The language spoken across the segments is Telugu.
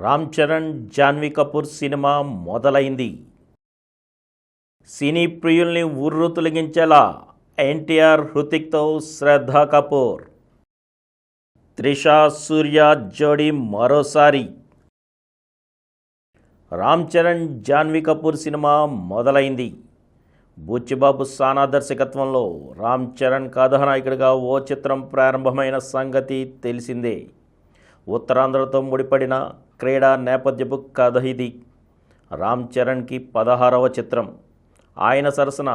రామ్ చరణ్ జాన్వీ కపూర్ సినిమా మొదలైంది. సినీ ప్రియుల్ని ఉర్రు తొలగించేలా ఎన్టీఆర్ హృతిక్తో శ్రద్ధా కపూర్. త్రిష సూర్య జోడీ మరోసారి. రామ్ చరణ్ జాన్వీ కపూర్ సినిమా మొదలైంది. బుచ్చిబాబు సానా దర్శకత్వంలో రామ్ చరణ్ కథానాయకుడిగా ఓ చిత్రం ప్రారంభమైన సంగతి తెలిసిందే. ఉత్తరాంధ్రతో ముడిపడిన క్రీడా నేపథ్యపు కథ ఇది. రామ్ చరణ్కి 16వ చిత్రం. ఆయన సరసన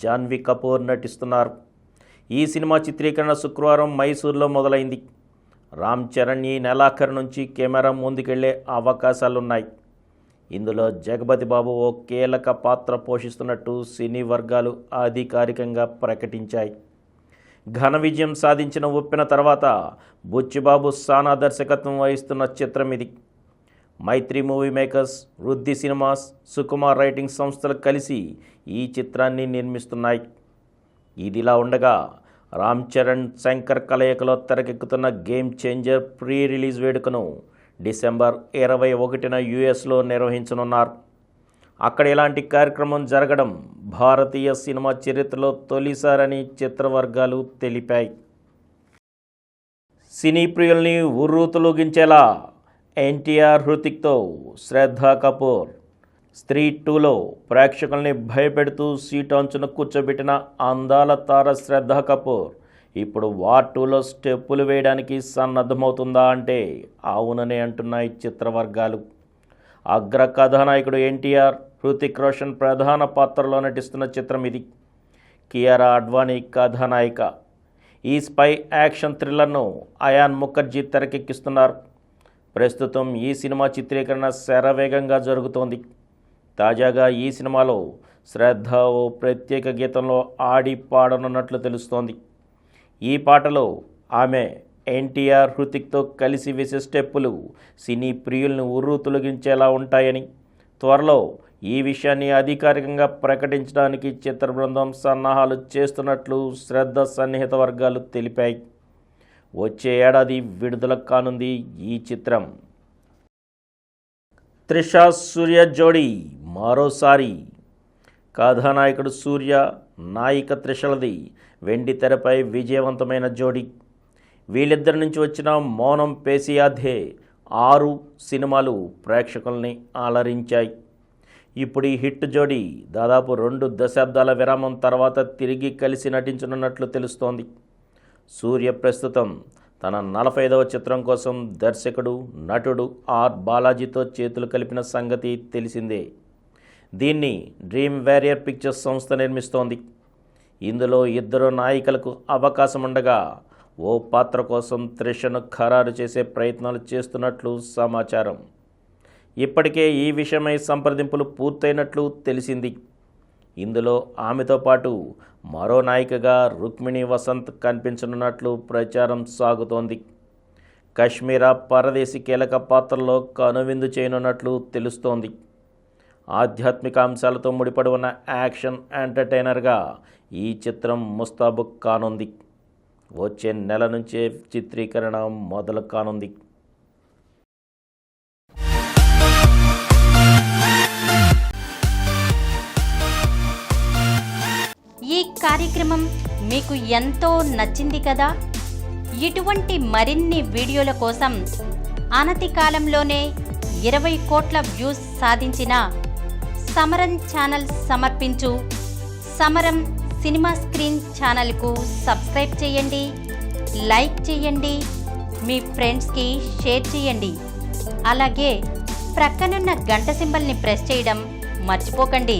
జాన్వీ కపూర్ నటిస్తున్నారు. ఈ సినిమా చిత్రీకరణ శుక్రవారం మైసూర్లో మొదలైంది. రామ్ చరణ్ ఈ నెలాఖరు నుంచి కెమెరా ముందుకెళ్లే అవకాశాలున్నాయి. ఇందులో జగపతి బాబు ఓ కీలక పాత్ర పోషిస్తున్నట్టు సినీ వర్గాలు అధికారికంగా ప్రకటించాయి. ఘన విజయం సాధించిన ఉప్పిన తర్వాత బుచ్చిబాబు సానా దర్శకత్వం వహిస్తున్న చిత్రం ఇది. మైత్రి మూవీ మేకర్స్, వృద్ధి సినిమాస్, సుకుమార్ రైటింగ్ సంస్థలు కలిసి ఈ చిత్రాన్ని నిర్మిస్తున్నాయి. ఇదిలా ఉండగా రామ్ చరణ్ శంకర్ కలయికలో తెరకెక్కుతున్న గేమ్ చేంజర్ ప్రీ రిలీజ్ వేడుకను డిసెంబర్ 21న యుఎస్లో నిర్వహించనున్నారు. అక్కడ ఇలాంటి కార్యక్రమం జరగడం భారతీయ సినిమా చరిత్రలో తొలిసారని చిత్రవర్గాలు తెలిపాయి. సినీ ప్రియుల్ని ఉర్రు తొలగించేలా ఎన్టీఆర్ హృతిక్తో శ్రద్ధా కపూర్. స్త్రీ 2లో ప్రేక్షకుల్ని భయపెడుతూ సీటు అంచున కూర్చోబెట్టిన అందాల తార శ్రద్ధా కపూర్ ఇప్పుడు వార్ 2లో స్టెప్పులు వేయడానికి సన్నద్ధమవుతుందా అంటే అవుననే అంటున్నాయి చిత్రవర్గాలు. అగ్ర కథానాయకుడు ఎన్టీఆర్, హృతిక్ రోషన్ ప్రధాన పాత్రలో నటిస్తున్న చిత్రం ఇది. కియారా అడ్వాణీ కథానాయిక. ఈ స్పై యాక్షన్ థ్రిల్లర్ను అయాన్ ముఖర్జీ తెరకెక్కిస్తున్నారు. ప్రస్తుతం ఈ సినిమా చిత్రీకరణ శరవేగంగా జరుగుతోంది. తాజాగా ఈ సినిమాలో శ్రద్ధ ఓ ప్రత్యేక గీతంలో ఆడి పాడనున్నట్లు తెలుస్తోంది. ఈ పాటలో ఆమె ఎన్టీఆర్ హృతిక్తో కలిసి వేసే స్టెప్పులు సినీ ప్రియుల్ని ఉర్రు తొలగించేలా ఉంటాయని, త్వరలో ఈ విషయాన్ని అధికారికంగా ప్రకటించడానికి చిత్ర బృందం సన్నాహాలు చేస్తున్నట్లు శ్రద్ధ సన్నిహిత వర్గాలు తెలిపాయి. వచ్చే ఏడాది విడుదల కానుంది ఈ చిత్రం. త్రిష సూర్య జోడీ మరోసారి. కథానాయకుడు సూర్య, నాయిక త్రిషలది వెండి తెరపై విజయవంతమైన జోడీ. వీళ్ళిద్దరి నుంచి వచ్చిన మౌనం పేసియాధే 6 సినిమాలు ప్రేక్షకుల్ని అలరించాయి. ఇప్పుడు ఈ హిట్ జోడీ దాదాపు 2 దశాబ్దాల విరామం తర్వాత తిరిగి కలిసి నటించనున్నట్లు తెలుస్తోంది. సూర్య ప్రస్తుతం తన 45వ చిత్రం కోసం దర్శకుడు, నటుడు ఆర్ బాలాజీతో చేతులు కలిపిన సంగతి తెలిసిందే. దీన్ని డ్రీమ్ వారియర్ పిక్చర్స్ సంస్థ నిర్మిస్తోంది. ఇందులో 2 నాయికలకు అవకాశం ఉండగా ఓ పాత్ర కోసం త్రిషను ఖరారు చేసే ప్రయత్నాలు చేస్తున్నట్లు సమాచారం. ఇప్పటికే ఈ విషయమై సంప్రదింపులు పూర్తయినట్లు తెలిసింది. ఇందులో ఆమెతో పాటు మరో నాయికగా రుక్మిణి వసంత్ కనిపించనున్నట్లు ప్రచారం సాగుతోంది. కశ్మీరా పరదేశీ కీలక పాత్రలో కనువిందు చేయనున్నట్లు తెలుస్తోంది. ఆధ్యాత్మిక అంశాలతో ముడిపడి ఉన్న యాక్షన్ ఎంటర్టైనర్గా ఈ చిత్రం ముస్తాబు కానుంది. వచ్చే నెల నుంచే చిత్రీకరణ మొదలు కానుంది. ఈ కార్యక్రమం మీకు ఎంతో నచ్చింది కదా. ఇటువంటి మరిన్ని వీడియోల కోసం అనతి కాలంలోనే 20 కోట్ల వ్యూస్ సాధించిన సమరం ఛానల్ సమర్పించు సమరం సినిమా స్క్రీన్ ఛానల్కు సబ్స్క్రైబ్ చేయండి, లైక్ చేయండి, మీ ఫ్రెండ్స్కి షేర్ చేయండి. అలాగే ప్రక్కనున్న గంట సింబల్ని ప్రెస్ చేయడం మర్చిపోకండి.